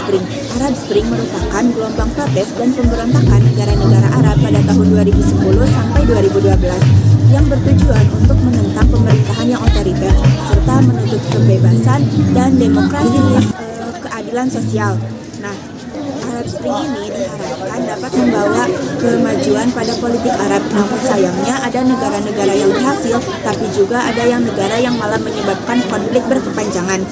Spring. Arab Spring merupakan gelombang protes dan pemberontakan negara-negara Arab pada tahun 2010 sampai 2012 yang bertujuan untuk menentang pemerintahan yang otoriter serta menuntut kebebasan dan demokrasi, keadilan sosial. Nah, Arab Spring ini diharapkan dapat membawa kemajuan pada politik Arab. Namun sayangnya ada negara-negara yang berhasil, tapi juga ada negara yang malah menyebabkan konflik berkepanjangan.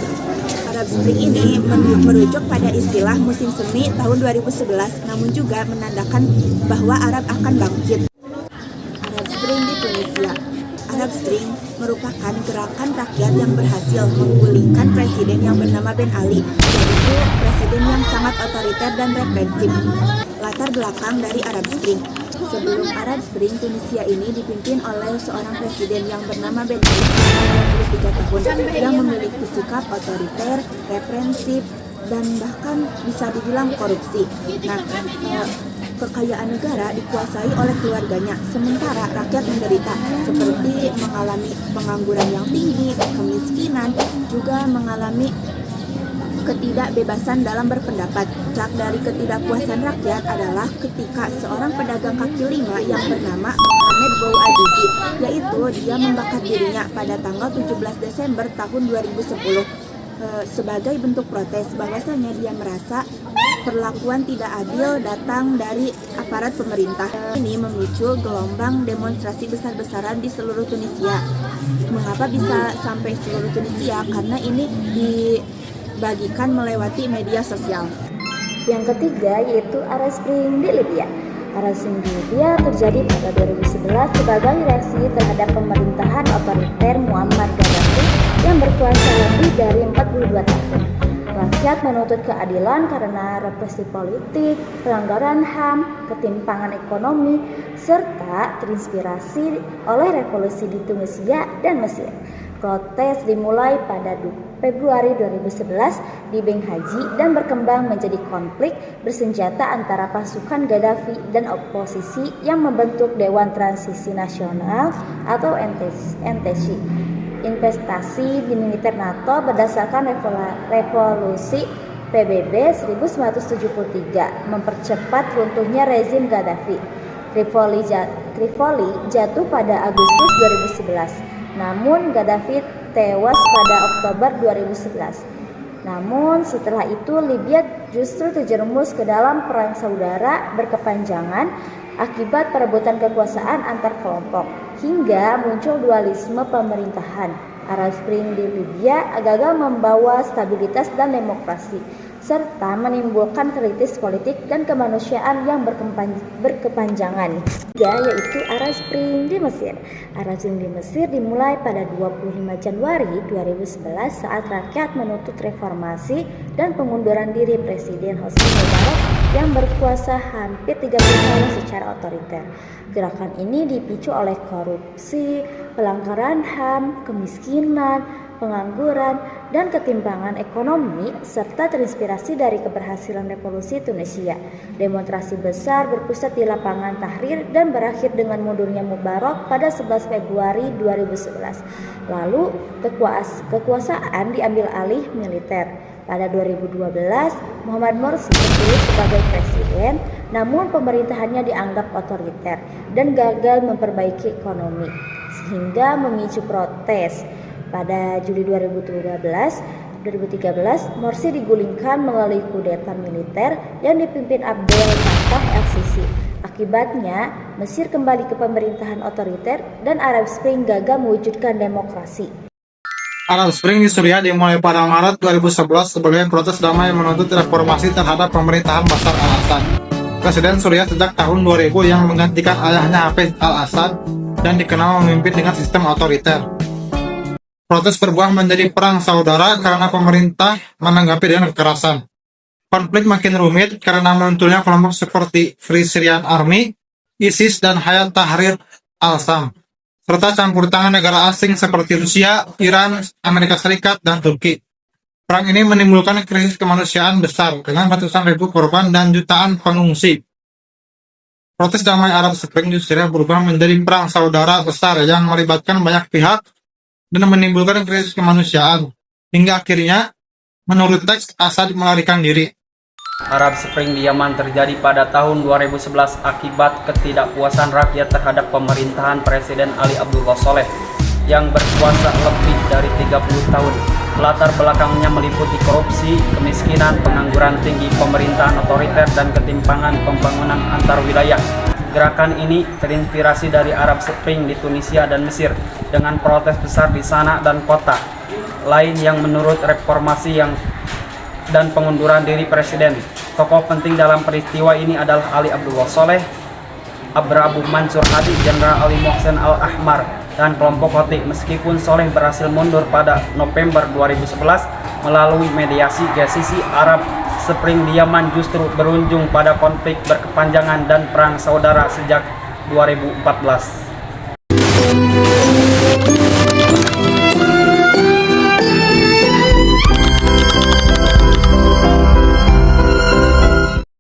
Arab Spring ini merujuk pada istilah musim semi tahun 2011, namun juga menandakan bahwa Arab akan bangkit. Arab Spring di Tunisia. Arab Spring merupakan gerakan rakyat yang berhasil menggulingkan presiden yang bernama Ben Ali, yaitu presiden yang sangat otoriter dan represif. Latar belakang dari Arab Spring. Sebelum Arab Spring, Tunisia ini dipimpin oleh seorang presiden yang bernama Ben Ali, 23 tahun, yang memiliki sikap otoriter, represif, dan bahkan bisa dibilang korupsi. Nah, kekayaan negara dikuasai oleh keluarganya, sementara rakyat menderita seperti mengalami pengangguran yang tinggi, kemiskinan, juga mengalami ketidakbebasan dalam berpendapat. Cak dari ketidakpuasan rakyat adalah ketika seorang pedagang kaki lima yang bernama Mohamed Bouazizi, yaitu dia membakar dirinya pada tanggal 17 Desember tahun 2010 sebagai bentuk protes bahwasanya dia merasa perlakuan tidak adil datang dari aparat pemerintah. Ini memicu gelombang demonstrasi besar-besaran di seluruh Tunisia. Mengapa bisa sampai seluruh Tunisia? Karena ini dibagikan melewati media sosial. Yang ketiga yaitu Arab Spring di Libya. Arab Spring di Libya terjadi pada 2011 sebagai reaksi terhadap pemerintahan otoriter Muammar Gaddafi yang berkuasa lebih dari 42 tahun. Rakyat menuntut keadilan karena represi politik, pelanggaran HAM, ketimpangan ekonomi, serta terinspirasi oleh revolusi di Tunisia dan Mesir. Protes dimulai pada Februari 2011 di Benghazi dan berkembang menjadi konflik bersenjata antara pasukan Gaddafi dan oposisi yang membentuk Dewan Transisi Nasional atau NTC. Investasi di militer NATO berdasarkan revolusi PBB 1973 mempercepat runtuhnya rezim Gaddafi. Tripoli jatuh pada Agustus 2011, namun Gaddafi tewas pada Oktober 2011. Namun setelah itu Libya justru terjerumus ke dalam perang saudara berkepanjangan akibat perebutan kekuasaan antar kelompok hingga muncul dualisme pemerintahan. Arab Spring di Libya gagal membawa stabilitas dan demokrasi serta menimbulkan kritis politik dan kemanusiaan yang berkepanjangan. Yaitu Arab Spring di Mesir. Arab Spring di Mesir dimulai pada 25 Januari 2011 saat rakyat menuntut reformasi dan pengunduran diri Presiden Hosni Mubarak yang berkuasa hampir 30 tahun secara otoriter. Gerakan ini dipicu oleh korupsi, pelanggaran HAM, kemiskinan, pengangguran, dan ketimpangan ekonomi, serta terinspirasi dari keberhasilan revolusi Tunisia. Demonstrasi besar berpusat di lapangan Tahrir dan berakhir dengan mundurnya Mubarak pada 11 Februari 2011. Lalu, kekuasaan diambil alih militer. Pada 2012, Muhammad Morsi terpilih sebagai presiden, namun pemerintahannya dianggap otoriter dan gagal memperbaiki ekonomi, sehingga memicu protes. Pada Juli 2013, Morsi digulingkan melalui kudeta militer yang dipimpin Abdel Fattah el-Sisi. Akibatnya, Mesir kembali ke pemerintahan otoriter dan Arab Spring gagal mewujudkan demokrasi. Arab Spring di Suriah dimulai pada Maret 2011 sebagai protes damai menuntut reformasi terhadap pemerintahan Bashar al-Assad. Presiden Suriah sejak tahun 2000 yang menggantikan ayahnya Hafez al-Assad dan dikenal memimpin dengan sistem otoriter. Protes berbuah menjadi perang saudara karena pemerintah menanggapi dengan kekerasan. Konflik makin rumit karena munculnya kelompok seperti Free Syrian Army, ISIS, dan Hayat Tahrir al-Sham, serta campur tangan negara asing seperti Rusia, Iran, Amerika Serikat, dan Turki. Perang ini menimbulkan krisis kemanusiaan besar dengan ratusan ribu korban dan jutaan pengungsi. Protes damai Arab Spring di Syria berubah menjadi perang saudara besar yang melibatkan banyak pihak dan menimbulkan krisis kemanusiaan, hingga akhirnya, menurut teks, Assad melarikan diri. Arab Spring di Yaman terjadi pada tahun 2011 akibat ketidakpuasan rakyat terhadap pemerintahan Presiden Ali Abdullah Saleh yang berkuasa lebih dari 30 tahun. Latar belakangnya meliputi korupsi, kemiskinan, pengangguran tinggi, pemerintahan otoriter, dan ketimpangan pembangunan antar wilayah. Gerakan ini terinspirasi dari Arab Spring di Tunisia dan Mesir, dengan protes besar di sana dan kota lain yang menurut reformasi dan pengunduran diri presiden. Tokoh penting dalam peristiwa ini adalah Ali Abdullah Saleh, Abu Mansur Hadi, Jenderal Ali Mohsen Al-Ahmar, dan kelompok Houthi. Meskipun Saleh berhasil mundur pada November 2011 melalui mediasi, GCC Arab Spring di Yaman justru berujung pada konflik berkepanjangan dan perang saudara sejak 2014.